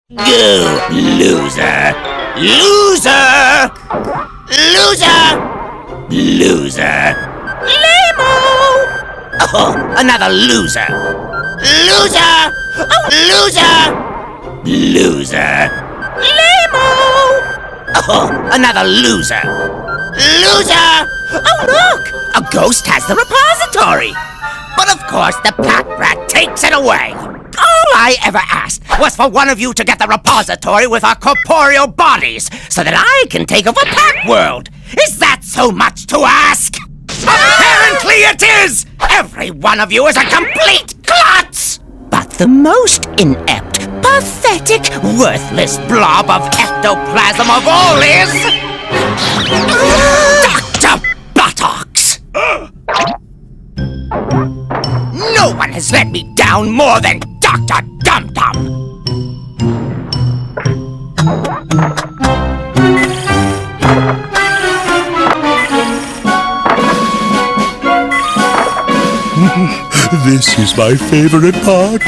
You loser! Loser! Loser! Loser! Lamo! Oh, another loser! Loser! Oh, loser! Loser! Lamo! Oh, another loser! Loser! Oh, look! A ghost has the repository! But of course, the Pac Rat takes it away! All I ever asked was for one of you to get the repository with our corporeal bodies so that I can take over Pac World! Is that so much to ask? Apparently it is! Every one of you is a complete klutz! But the most inept, pathetic, worthless blob of ectoplasm of all is... Dr. Buttocks! No one has let me down more than Dr. Dum-Dum! This is my favorite part.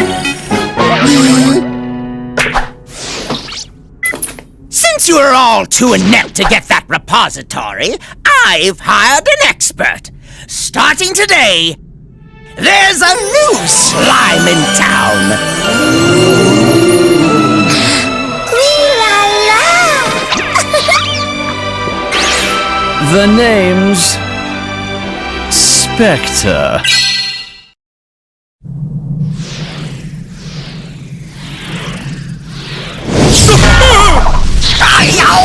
Since you are all too inept to get that repository, I've hired an expert. Starting today, there's a new slime in town. Ooh la la! The name's Spectre.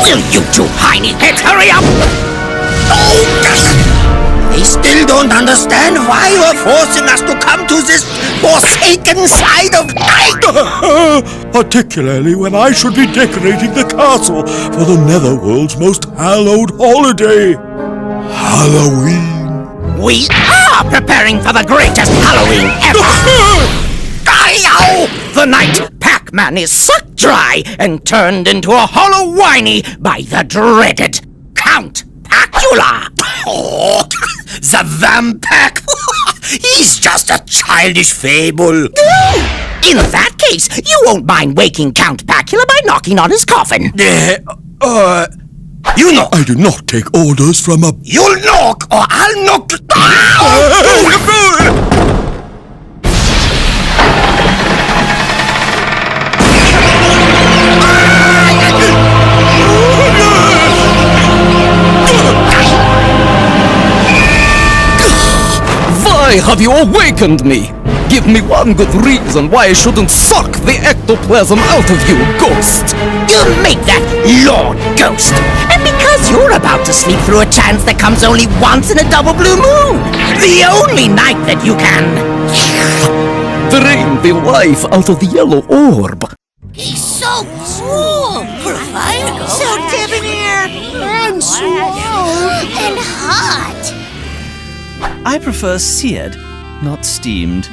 Will you two hiney heads hurry up? Oh, they still don't understand why you are forcing us to come to this forsaken side of night. Particularly when I should be decorating the castle for the Netherworld's most hallowed holiday, Halloween. We are preparing for the greatest Halloween ever. The night Pac Man is sucked dry and turned into a hollow whiny by the dreaded Count Pacula. Oh, the Vampac! He's just a childish fable. In that case, you won't mind waking Count Pacula by knocking on his coffin. You knock. I do not take orders from a... You'll knock, or I'll knock. Why have you awakened me? Give me one good reason why I shouldn't suck the ectoplasm out of you, ghost! You make that Lord Ghost! And because you're about to sleep through a chance that comes only once in a double blue moon! The only night that you can... Drain the life out of the yellow orb! He's so cool! Provider! So debonair! And suave! And hot! I prefer seared, not steamed.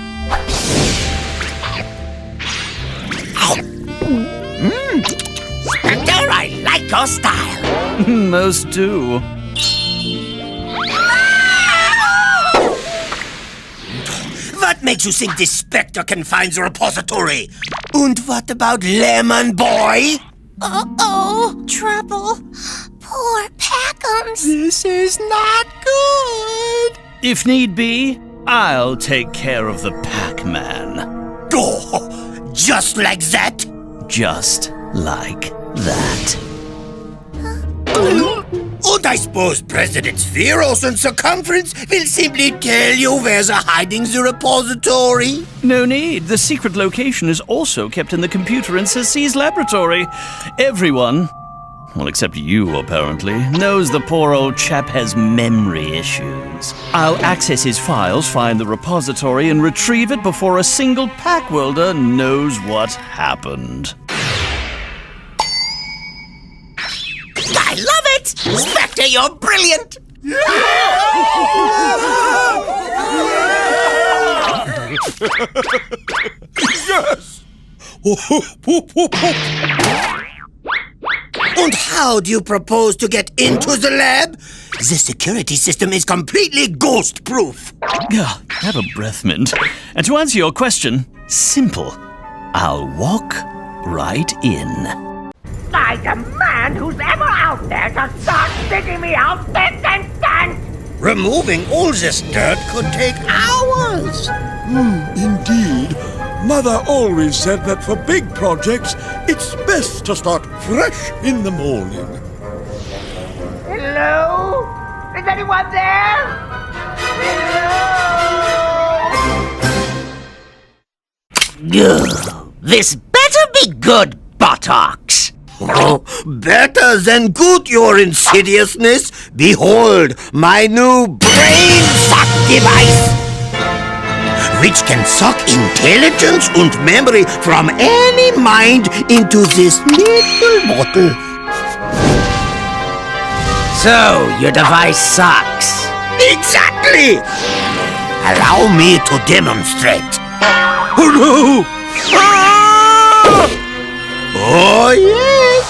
Spectre, I like your style! Most do. What makes you think this Spectre can find the repository? And what about Lemon Boy? Uh-oh! Trouble! Poor Packums! This is not good. If need be, I'll take care of the Pac Man. Oh, just like that? Just like that. And I suppose President Spheros and Circumference will simply tell you where they're hiding the repository. No need. The secret location is also kept in the computer in Ceci's laboratory. Everyone, well, except you, apparently, knows the poor old chap has memory issues. I'll access his files, find the repository, and retrieve it before a single Pac-Worlder knows what happened. I love it! Spectre, you're brilliant! Yes! And how do you propose to get into the lab? The security system is completely ghost-proof. Have a breath mint. And to answer your question, simple. I'll walk right in. I demand who's ever out there to start digging me out this instant! Removing all this dirt could take hours. Indeed. Mother always said that for big projects, it's best to start fresh in the morning. Hello? Is anyone there? Hello? Ugh, this better be good, buttocks. Oh, better than good, your insidiousness. Behold, my new brain suck device, which can suck intelligence and memory from any mind into this little bottle. So, your device sucks. Exactly! Allow me to demonstrate. Oh no! Ah! Oh yes!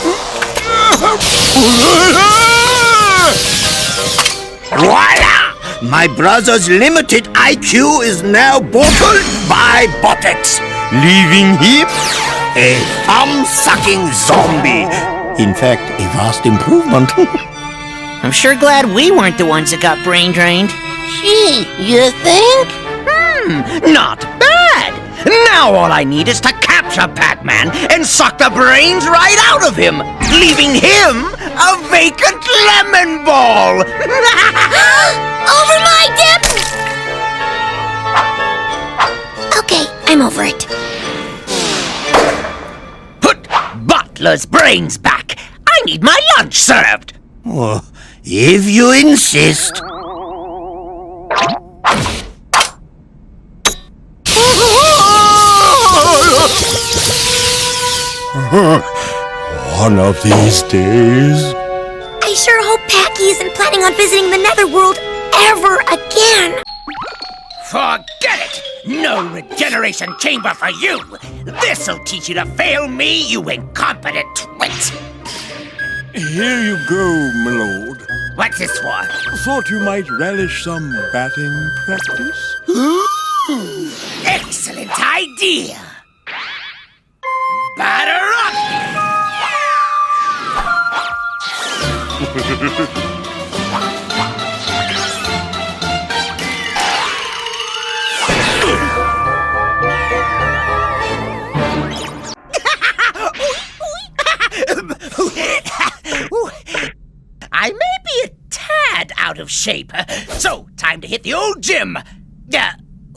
Voila! My brother's limited IQ is now bottled by Botex, leaving him a thumb-sucking zombie. In fact, a vast improvement. I'm sure glad we weren't the ones that got brain drained. Gee, you think? Not bad! Now all I need is to capture Pac Man and suck the brains right out of him, leaving him a vacant lemon ball! Over my dip! Okay, I'm over it. Put Butler's brains back! I need my lunch served! Oh, if you insist. One of these days. I sure hope Packy isn't planning on visiting the Netherworld ever again. Forget it! No regeneration chamber for you! This'll teach you to fail me, you incompetent twit! Here you go, my lord. What's this for? Thought you might relish some batting practice? Excellent idea! Batter up! I may be a tad out of shape, so time to hit the old gym.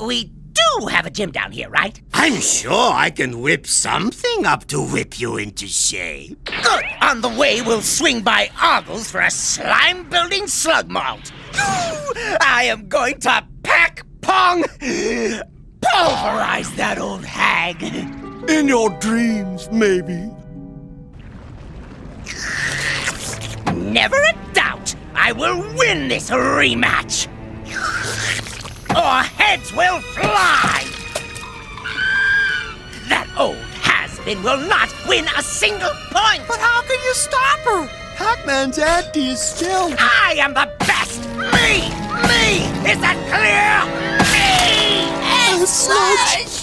We do have a gym down here, right? I'm sure I can whip something up to whip you into shape. Good. On the way, we'll swing by Ogles for a slime-building slug malt. I am going to Pac-Pong pulverize that old hag. In your dreams, maybe. Never a doubt, I will win this rematch. Or heads will fly. That old has-been will not win a single point. But how can you stop her? Pac-Man's anti is still... I am the best. Me. Is that clear? Me. And Sludge!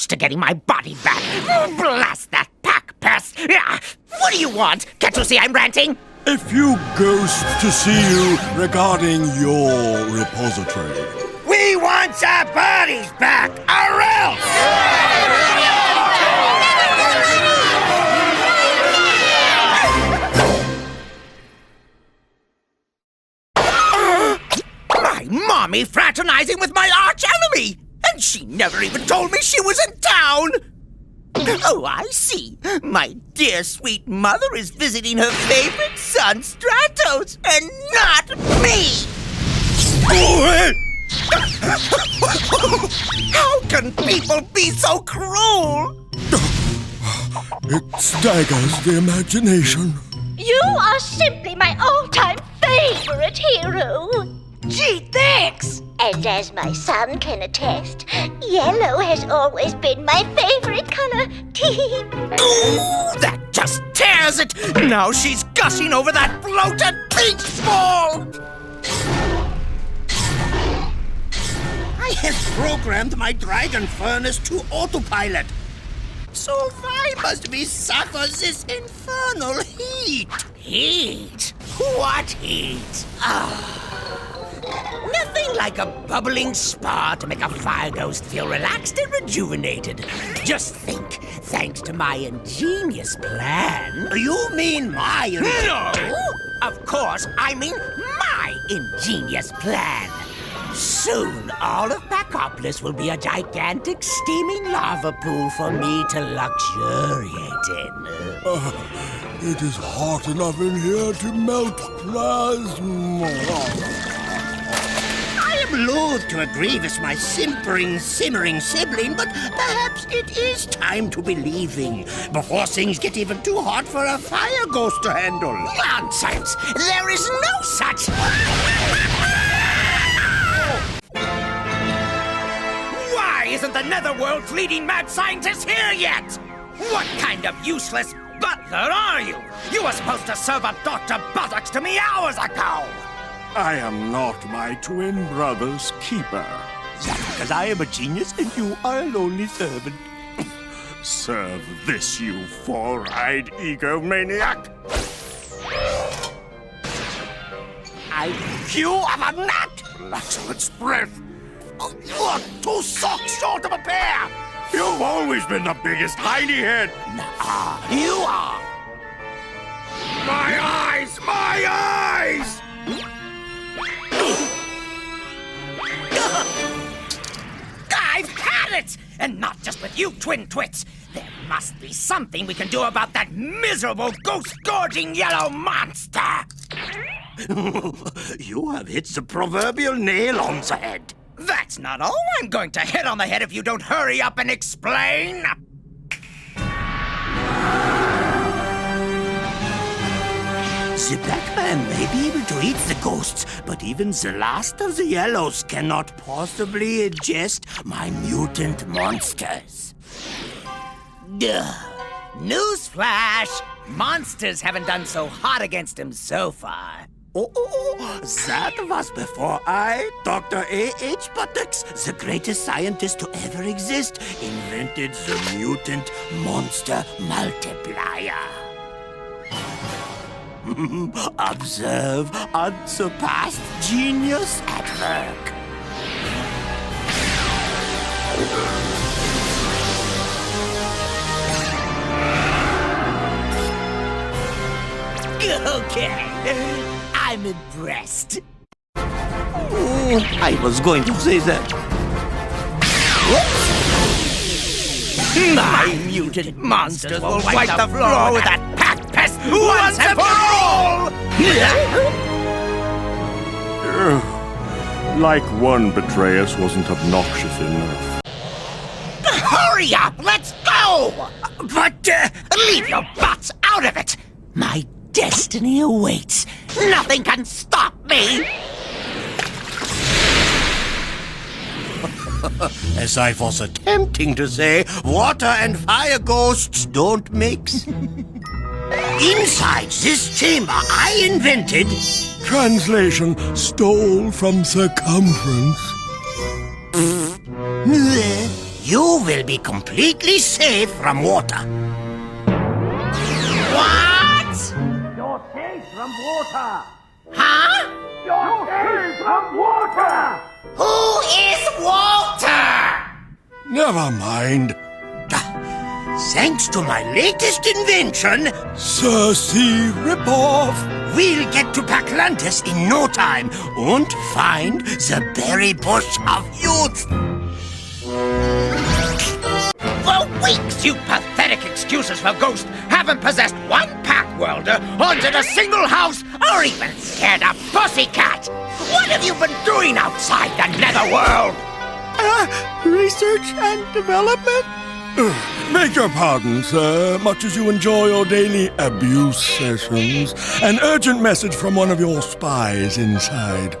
To getting my body back. Blast that pack pest. What do you want? Can't you see I'm ranting? A few ghosts to see you regarding your repository. We want our bodies back, or else! My mommy fraternizing with my arch enemy! And she never even told me she was in town! Oh, I see. My dear sweet mother is visiting her favorite son, Stratos, and not me! How can people be so cruel? It staggers the imagination. You are simply my all-time favorite hero. Gee, thanks! And as my son can attest, yellow has always been my favorite color. Ooh, that just tears it! Now she's gushing over that bloated peach ball! I have programmed my dragon furnace to autopilot. So why must we suffer this infernal heat? Heat? What heat? Nothing like a bubbling spa to make a fire ghost feel relaxed and rejuvenated. Just think, thanks to my ingenious plan... You mean my... No! Of course, I mean my ingenious plan. Soon, all of Pacopolis will be a gigantic steaming lava pool for me to luxuriate in. It is hot enough in here to melt plasma. I am loath to agree with my simpering, simmering sibling, but perhaps it is time to be leaving before things get even too hot for a fire ghost to handle. Nonsense! There is no such... Why isn't the Netherworld's leading mad scientist here yet? What kind of useless butler are you? You were supposed to serve up Dr. Buttocks to me hours ago! I am not my twin brother's keeper. That's because I am a genius and you are a lonely servant. Serve this, you four-eyed egomaniac. I you of a nut! Flatulence breath. You are 2 socks short of a pair! You've always been the biggest tiny head. Nuh-uh, you are! My eyes! My eyes! I've had it! And not just with you, twin twits! There must be something we can do about that miserable, ghost-gorging yellow monster! You have hit the proverbial nail on the head. That's not all I'm going to hit on the head if you don't hurry up and explain! The Pac Man may be able to eat the ghosts, but even the last of the yellows cannot possibly ingest my mutant monsters. Duh. Newsflash! Monsters haven't done so hot against him so far. Oh, that was before I, Dr. A.H. Buttocks, the greatest scientist to ever exist, invented the mutant monster multiplier. Observe unsurpassed genius at work. Okay, I'm impressed. I was going to say that. My mutant monsters will wipe the floor with that pack pest once and for all! Like one Betrayus wasn't obnoxious enough. Hurry up! Let's go! But leave your butts out of it! My destiny awaits. Nothing can stop me! As I was attempting to say, water and fire ghosts don't mix. Inside this chamber I invented... Translation stole from circumference. You will be completely safe from water. What? You're safe from water! Huh? You're safe from water! Who is Walter? Never mind. Thanks to my latest invention, Cersei ripoff. we'll get to Paclantis in no time and find the berry bush of youth. For weeks, you pathetic excuses for ghosts haven't possessed one pack welder, haunted a single house, or even scared a pussycat. What have you been doing outside the netherworld? Research and development? Beg your pardon, sir. Much as you enjoy your daily abuse sessions, an urgent message from one of your spies inside.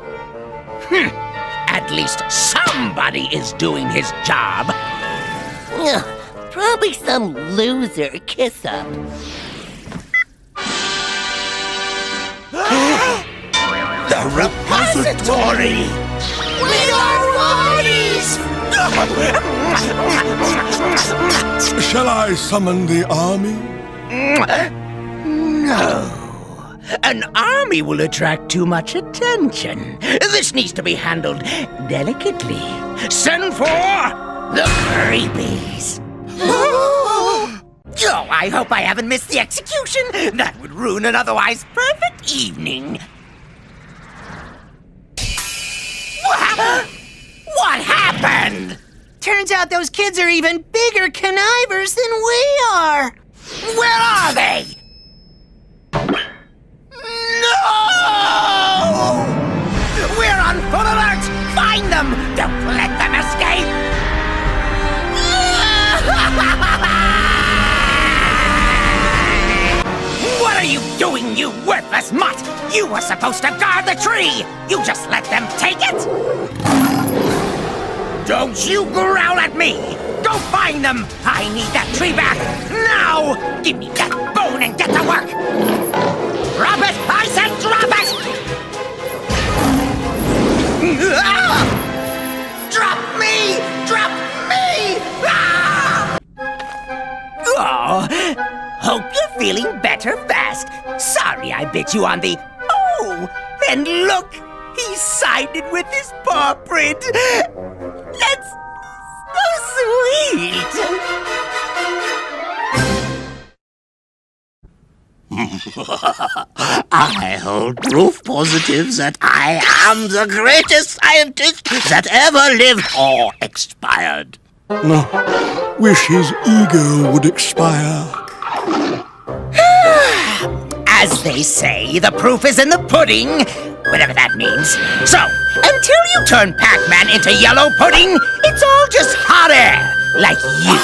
At least somebody is doing his job. Probably some loser kiss-up. The repository! With our bodies! Shall I summon the army? No. An army will attract too much attention. This needs to be handled delicately. Send for the creepies. Oh, I hope I haven't missed the execution. That would ruin an otherwise perfect evening. What happened? Turns out those kids are even bigger connivers than we are. Where are they? No! We're on full alert! Find them! Don't let them escape! What are you doing, you worthless mutt? You were supposed to guard the tree! You just let them take it? Don't you growl at me! Go find them! I need that tree back! Now! Give me that bone and get to work! Drop it! I said drop it! Ah! Drop me! Drop me! Ah! Oh, hope you're feeling better fast. Sorry I bit you on the... Oh! And look! He signed it with his paw print! That's so sweet! I hold proof positive that I am the greatest scientist that ever lived or expired. No. Wish his ego would expire. As they say, the proof is in the pudding, whatever that means. So, until you turn Pac-Man into yellow pudding, it's all just hot air, like you.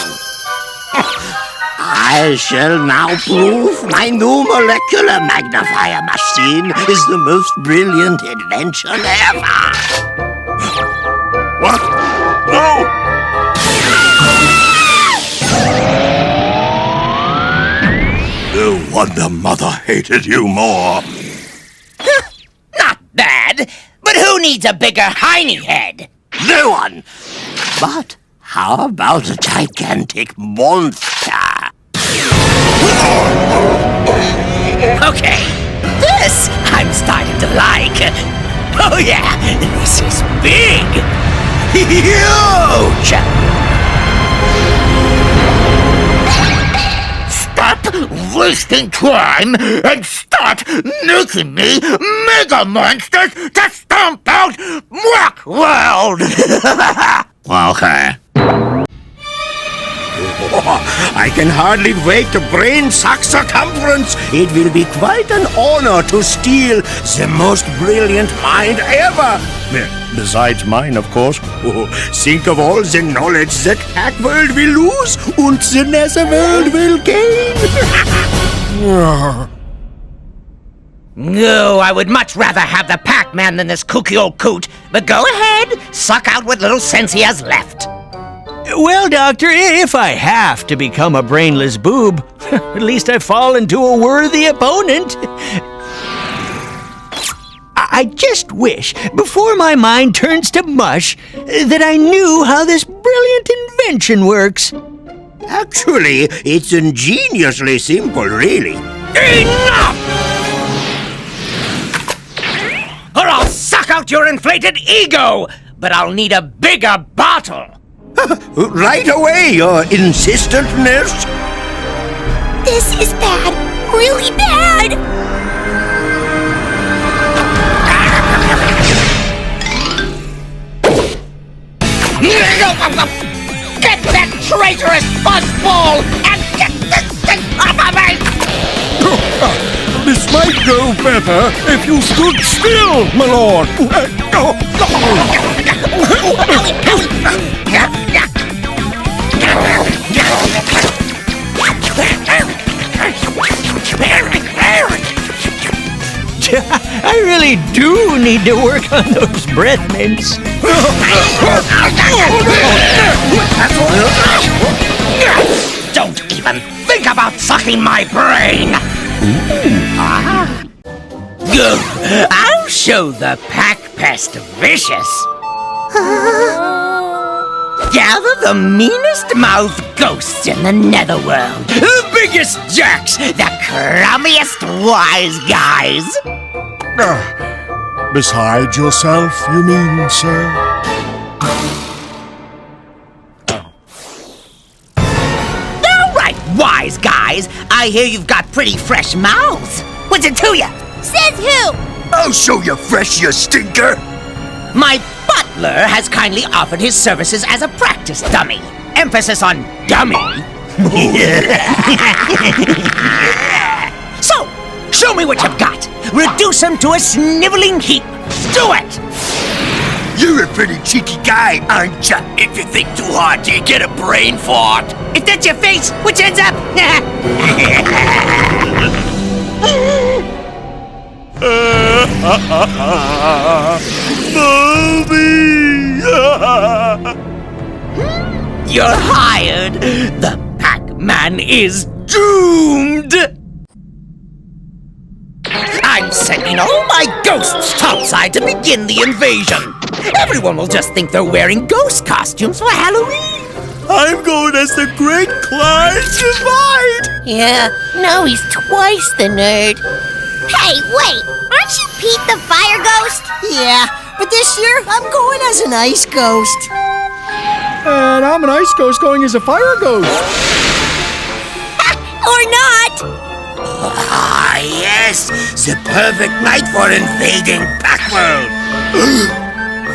I shall now prove my new molecular magnifier machine is the most brilliant invention ever. What? No! No wonder Mother hated you more. Not bad, but who needs a bigger hiney head? No one. But how about a gigantic monster? Okay, this I'm starting to like. Oh yeah, this is big! Huge! Stop wasting time and start making me mega monsters to stomp out Muck World! Okay. I can hardly wait to brain suck circumference. It will be quite an honor to steal the most brilliant mind ever. Besides mine, of course. Think of all the knowledge that Pac-World will lose and the Netherworld will gain. No, I would much rather have the Pac-Man than this kooky old coot. But go ahead, suck out what little sense he has left. Well, Doctor, if I have to become a brainless boob, at least I fall into a worthy opponent. I just wish, before my mind turns to mush, that I knew how this brilliant invention works. Actually, it's ingeniously simple, really. Enough! Or I'll suck out your inflated ego! But I'll need a bigger bottle! Right away, your insistent nurse. This is bad. Really bad. Get that traitorous fuzzball and get this thing off of me! This might go better if you stood still, my lord. I really do need to work on those breath mints. Don't even think about sucking my brain! Good. I'll show the Pac Pest Vicious. Gather the meanest mouthed ghosts in the netherworld. The biggest jerks, the crummiest wise guys. Beside yourself, you mean, sir? All right, wise guys. I hear you've got pretty fresh mouths. What's it to ya? Says who? I'll show you fresh, you stinker. My butler has kindly offered his services as a practice dummy. Emphasis on dummy. So, show me what you've got. Reduce him to a sniveling heap. Do it! You're a pretty cheeky guy, aren't ya? If you think too hard, you get a brain fart. If that's your face, which ends up... You're hired. The Pac Man is doomed. I'm sending all my ghosts topside to begin the invasion. Everyone will just think they're wearing ghost costumes for Halloween. I'm going as the Great Clyde Divide. Yeah, now he's twice the nerd. Hey, wait! Aren't you Pete the Fire Ghost? Yeah, but this year I'm going as an ice ghost. And I'm an ice ghost going as a fire ghost. Or not! Ah, yes, the perfect night for invading Pac-World.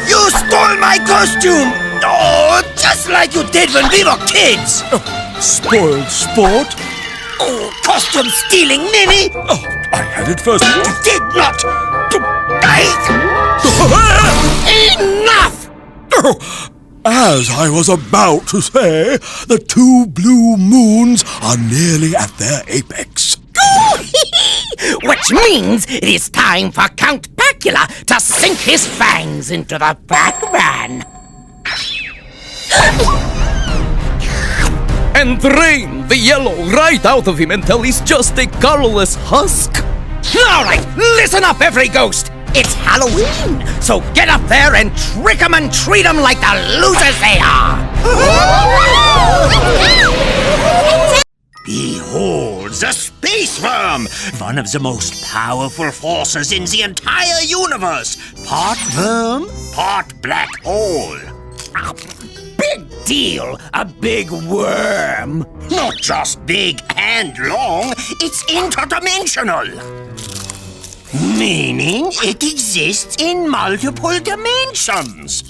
You stole my costume! Oh, just like you did when we were kids! Spoiled sport? Oh, costume stealing ninny! Oh, I had it first. You did not! Enough! Oh, as I was about to say, the two blue moons are nearly at their apex. Which means it is time for Count Pacula to sink his fangs into the Pac Man. And drain the yellow right out of him until he's just a colorless husk. All right, listen up, every ghost. It's Halloween, so get up there and trick 'em and treat 'em like the losers they are. Behold, the space worm! One of the most powerful forces in the entire universe. Part worm, part black hole. Big deal, a big worm. Not just big and long, it's interdimensional. Meaning it exists in multiple dimensions.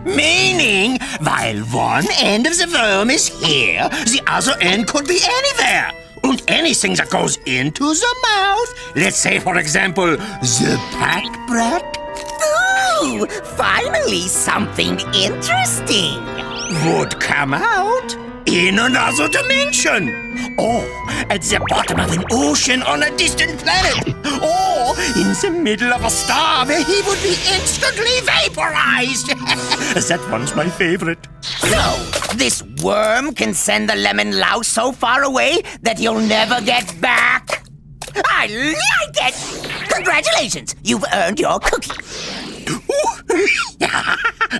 Meaning, while one end of the worm is here, the other end could be anywhere. And anything that goes into the mouth, let's say, for example, the Pac Brat, Ooh, finally something interesting. would come out in another dimension. Or at the bottom of an ocean on a distant planet. Or in the middle of a star where he would be instantly vaporized. That one's my favorite. So, this worm can send the lemon louse so far away that you'll never get back? I like it! Congratulations, you've earned your cookie.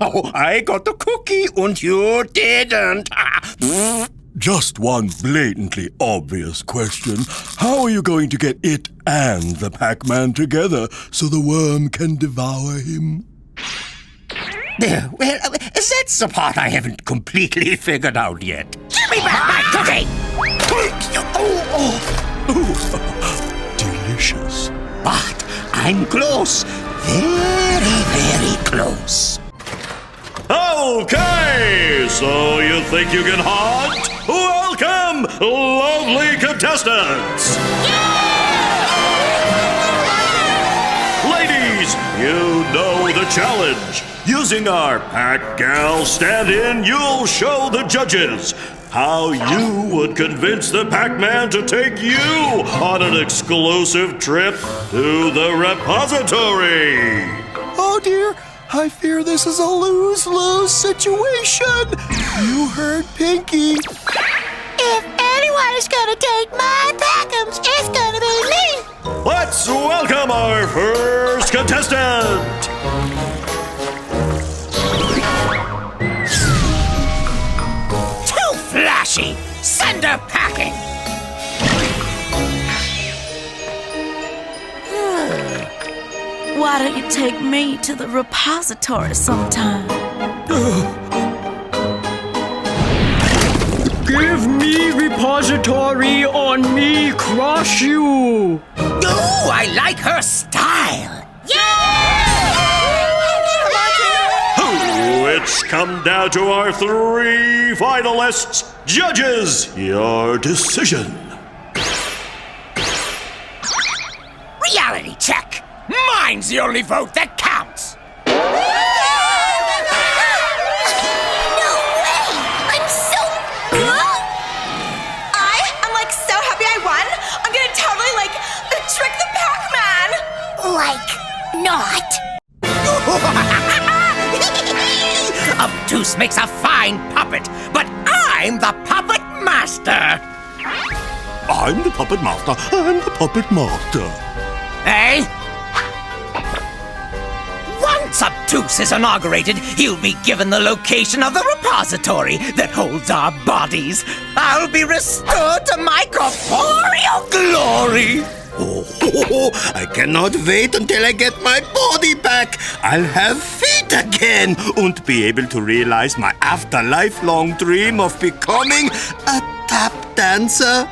Oh, I got the cookie and you didn't. Just one blatantly obvious question. How are you going to get it and the Pac-Man together so the worm can devour him? Well, that's the part I haven't completely figured out yet. Give me back my cookie! Delicious. But I'm close. Very, very close. Okay, so you think you can hunt? Welcome, lovely contestants! You know the challenge. Using our Pac Gal stand-in, you'll show the judges how you would convince the Pac-Man to take you on an exclusive trip to the repository. Oh dear, I fear this is a lose-lose situation. You heard Pinky. If anyone is gonna take my Packums, it's gonna be me. Let's welcome our first contestant. Too flashy. Send her packing. Why don't you take me to the repository sometime? Give me repository on me, crush you. Ooh, I like her style. It's come down to our 3 finalists. Judges, your decision. Reality check. Mine's the only vote that counts. No way! I'm so... I'm like so happy I won. I'm gonna totally like trick the Pac-Man. Like, not. Obtuse makes a fine puppet, but I'm the puppet master. I'm the puppet master. I'm the puppet master. Eh? Once Obtuse is inaugurated, he'll be given the location of the repository that holds our bodies. I'll be restored to my corporeal glory. Oh, I cannot wait until I get my body back. I'll have feet again and be able to realize my after-lifelong dream of becoming a tap dancer.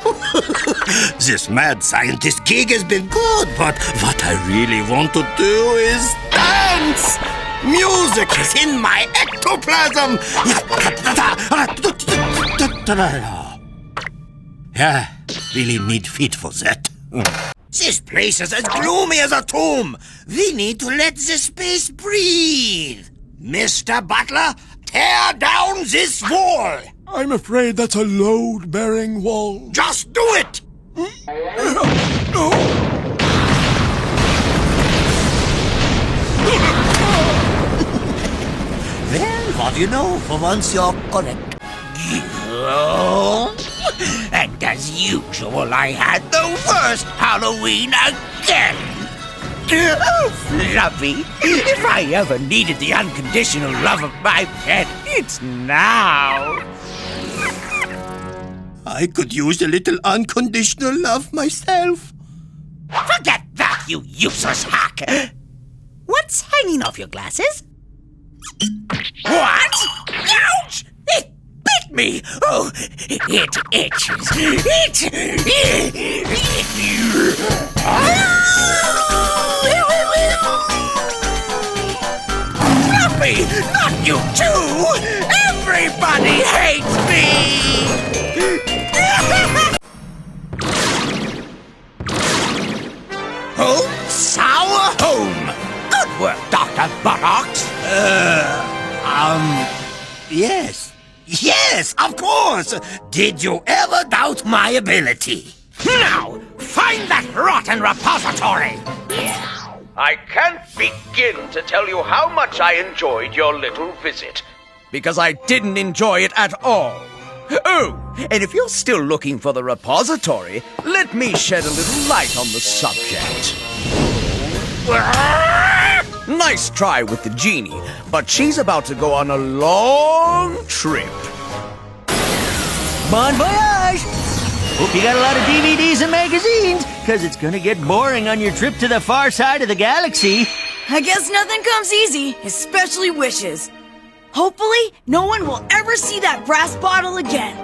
This mad scientist gig has been good, but what I really want to do is dance. Music is in my ectoplasm. Yeah, really need feet for that. This place is as gloomy as a tomb. We need to let this space breathe. Mr. Butler, tear down this wall. I'm afraid that's a load-bearing wall. Just do it. Well, what do you know? For once you're correct. And as usual, I had the worst Halloween again. Oh, Fluffy, if I ever needed the unconditional love of my pet, it's now. I could use a little unconditional love myself. Forget that, you useless hack. What's hanging off your glasses? What? Ouch! It bit me! Oh, it itches. Fluffy, not you too! Everybody hates me! Home, sour home! Good work, Dr. Buttocks! Yes. Yes, of course. Did you ever doubt my ability? Now, find that rotten repository! I can't begin to tell you how much I enjoyed your little visit. Because I didn't enjoy it at all. Oh, and if you're still looking for the repository, let me shed a little light on the subject. Nice try with the genie, but she's about to go on a long trip. Bon voyage! Hope you got a lot of DVDs and magazines, because it's gonna get boring on your trip to the far side of the galaxy. I guess nothing comes easy, especially wishes. Hopefully, no one will ever see that brass bottle again.